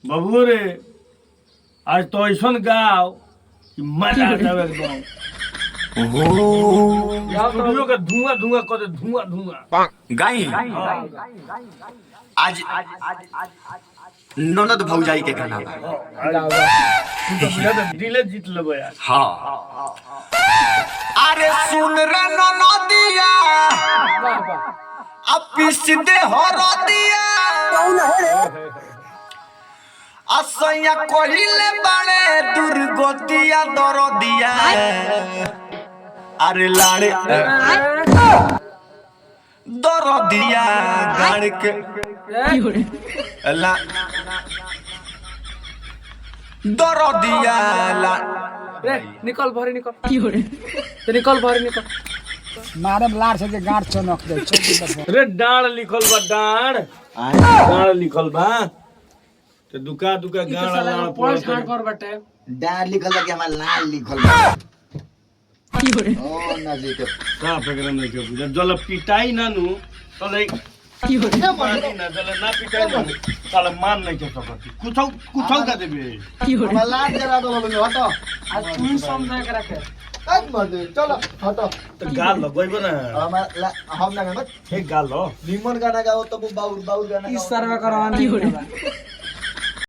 बाबू रे आज तो ऐसा गाओ कि मजा आ जाए एकदम स्टूडियो का धुआं धुआं कर दे धुआं धुआं गाई आज ननद भौजाई के गाना बा। तू तो बिना तो दिले जीत लेबो यार हाँ अरे सुन रे ननदिया अब पिस दे हो दिया असैया कहिले बाड़े दुर्गतिया दरदिया अरे लाड़े दरदिया गाड़ के ला दरदिया ला रे निकल भरे निकल तो निकल भरे निकल मारे लार से गांठ चनक दे रे डाड़ लिखल बा डाड़ लिखल बा ते दुका दुका गाड़ लाड़ पॉइंट स्टार्ट कर बटे डार लिखल बा कि हमार लाल लिखल बा ओ नजी के का प्रोग्राम नहीं के बुझा जल पिटाई ना नु तो लाइक पानी ना जल ना पिटाई ना साला मान नहीं के सकती कुछ का देबे हमार लाल जरा दो लोग हटो आज तू समझा के रखे तक मत चलो हटो तो गाल लगइबो ना हमार हम ना मत हे गाल लो निमन गाना गाओ तो बाउल गाना इस सर्वे करवानी